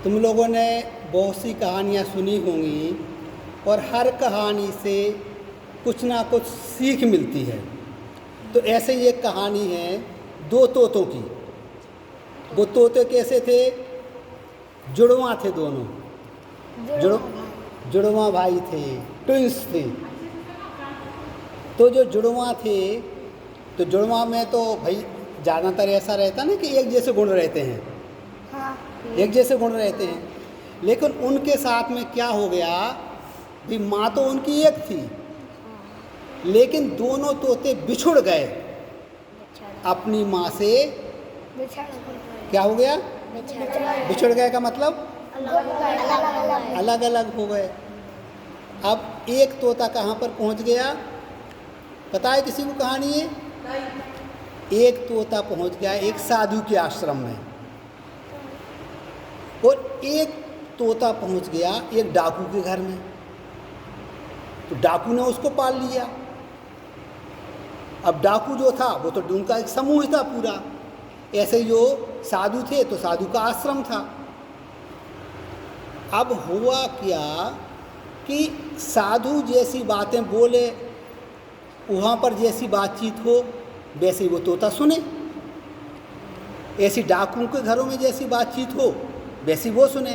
तुम लोगों ने बहुत सी कहानियाँ सुनी होंगी और हर कहानी से कुछ ना कुछ सीख मिलती है। तो ऐसे ही एक कहानी है दो तोतों की। वो तोते कैसे थे? जुड़वा थे दोनों, जुड़वा भाई थे, ट्विंस थे। तो जो जुड़वा थे, तो जुड़वा में तो भाई ज़्यादातर ऐसा रहता ना कि एक जैसे गुण रहते हैं। हाँ। एक जैसे गुण रहते हैं, लेकिन उनके साथ में क्या हो गया भी, माँ तो उनकी एक थी, लेकिन दोनों तोते बिछुड़ गए अपनी माँ से। क्या हो गया? बिछुड़ गए का मतलब अलग अलग हो गए। अब एक तोता कहाँ पर पहुँच गया, पता है किसी को कहानी है? एक तोता पहुँच गया एक साधु के आश्रम में, और एक तोता पहुँच गया एक डाकू के घर में। तो डाकू ने उसको पाल लिया। अब डाकू जो था वो तो उनका एक समूह था पूरा। ऐसे ही जो साधु थे तो साधु का आश्रम था। अब हुआ क्या कि साधु जैसी बातें बोले, वहाँ पर जैसी बातचीत हो वैसे ही वो तोता सुने। ऐसी डाकुओं के घरों में जैसी बातचीत हो वैसी वो सुने।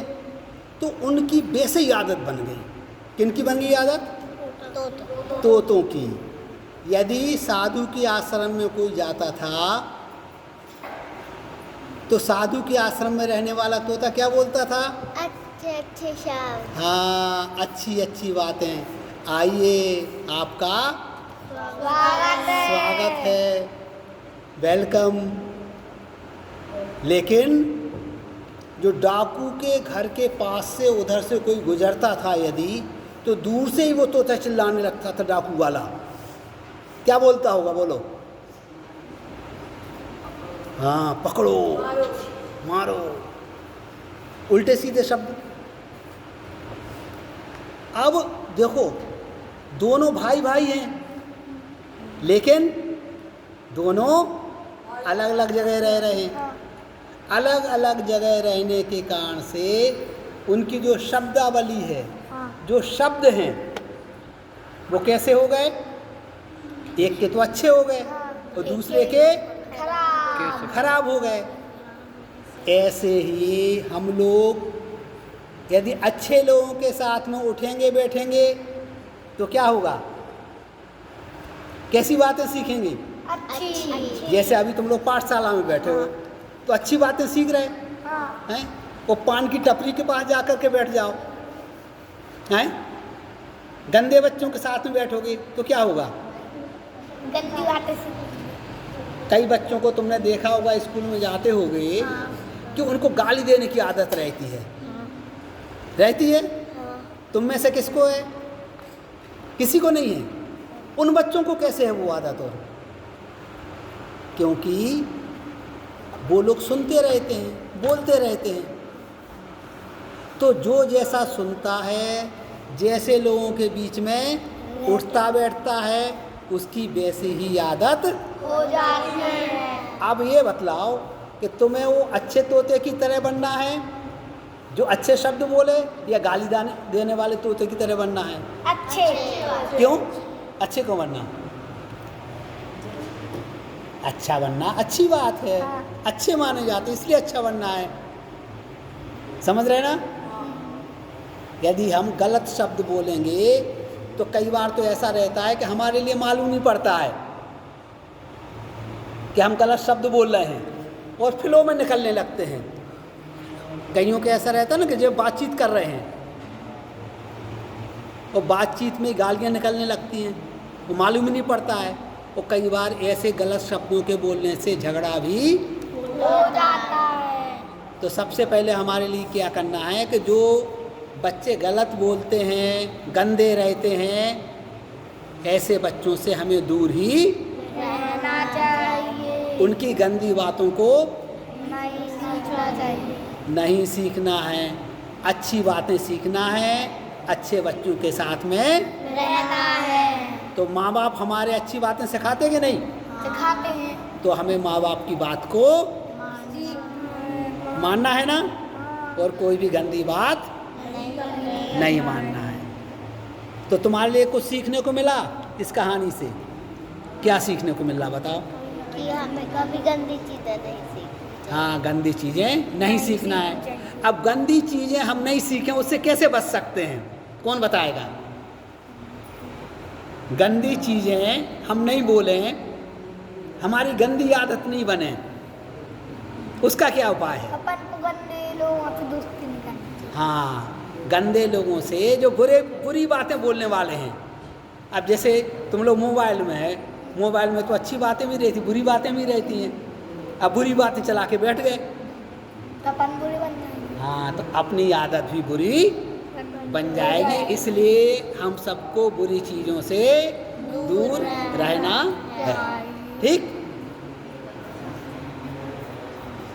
तो उनकी वैसे ही आदत बन गई। किनकी बन गई आदत? तोतों की। यदि साधु के आश्रम में कोई जाता था तो साधु के आश्रम में रहने वाला तोता क्या बोलता था? अच्छे अच्छे शब्द। हाँ, अच्छी अच्छी बातें। आइए, आपका स्वागत है, वेलकम। लेकिन जो डाकू के घर के पास से उधर से कोई गुजरता था यदि, तो दूर से ही वो तोता चिल्लाने लगता था। डाकू वाला क्या बोलता होगा, बोलो? हाँ, पकड़ो, मारो, उल्टे सीधे शब्द। अब देखो, दोनों भाई भाई हैं, लेकिन दोनों अलग अलग जगह रह रहे हैं। अलग अलग जगह रहने के कारण से उनकी जो शब्दावली है, जो शब्द हैं, वो कैसे हो गए? एक के तो अच्छे हो गए और दूसरे के खराब हो गए। ऐसे ही हम लोग यदि अच्छे लोगों के साथ में उठेंगे बैठेंगे तो क्या होगा? कैसी बातें सीखेंगे? अच्छी। जैसे अभी तुम लोग पाठशाला में बैठे हो तो अच्छी बातें सीख रहे हैं। वो पान की टपरी के पास जा कर के बैठ जाओ, हैं? गंदे बच्चों के साथ में बैठोगे तो क्या होगा? गंदी बातें। कई बच्चों को तुमने देखा होगा, स्कूल में जाते होगे कि उनको गाली देने की आदत रहती है। रहती है? तुम में से किसको है? किसी को नहीं है। उन बच्चों को कैसे है वो आदत? और क्योंकि वो लोग सुनते रहते हैं, बोलते रहते हैं। तो जो जैसा सुनता है, जैसे लोगों के बीच में उठता बैठता है, उसकी वैसी ही आदत हो जाती है। अब ये बतलाओ कि तुम्हें वो अच्छे तोते की तरह बनना है जो अच्छे शब्द बोले, या गाली देने वाले तोते की तरह बनना है? अच्छे। क्यों? अच्छे क्यों बनना? अच्छा बनना अच्छी बात है। अच्छे माने जाते इसलिए अच्छा बनना है। समझ रहे ना? यदि हम गलत शब्द बोलेंगे तो कई बार तो ऐसा रहता है कि हमारे लिए मालूम नहीं पड़ता है कि हम गलत शब्द बोल रहे हैं और फ्लो में निकलने लगते हैं। कईयों के ऐसा रहता है ना कि जब बातचीत कर रहे हैं और बातचीत में गालियाँ निकलने लगती हैं, वो मालूम ही नहीं पड़ता है। और कई बार ऐसे गलत शब्दों के बोलने से झगड़ा भी हो जाता है। तो सबसे पहले हमारे लिए क्या करना है कि जो बच्चे गलत बोलते हैं, गंदे रहते हैं, ऐसे बच्चों से हमें दूर ही रहना चाहिए। उनकी गंदी बातों को नहीं सीखना चाहिए। नहीं सीखना है। अच्छी बातें सीखना है, अच्छे बच्चों के साथ में रहना है। तो माँ बाप हमारे अच्छी बातें सिखाते कि नहीं? सिखाते हैं। तो हमें माँ बाप की बात को मानना है ना? और कोई भी गंदी बात नहीं नहीं मानना है। तो तुम्हारे लिए कुछ सीखने को मिला इस कहानी से? क्या सीखने को मिल रहा बताओ? कि हमें कभी गंदी चीजें नहीं सीखनी हाँ, गंदी चीज़ें नहीं सीखना है। अब गंदी चीज़ें हम नहीं सीखें उससे कैसे बच सकते हैं? कौन बताएगा? गंदी चीज़ें हम नहीं बोलें, हमारी गंदी आदत नहीं बने, उसका क्या उपाय है? अपन को गंदे लोगों से दोस्ती नहीं करनी चाहिए। हाँ, गंदे लोगों से जो बुरी बातें बोलने वाले हैं। अब जैसे तुम लोग मोबाइल में है, मोबाइल में तो अच्छी बातें भी रहती, बुरी बातें भी रहती हैं। अब बुरी बातें चला के बैठ गए, तो अपन बुरे बन जाएंगे। हाँ, तो अपनी आदत भी बुरी बन जाएगी। इसलिए हम सबको बुरी चीज़ों से दूर रहना है। ठीक?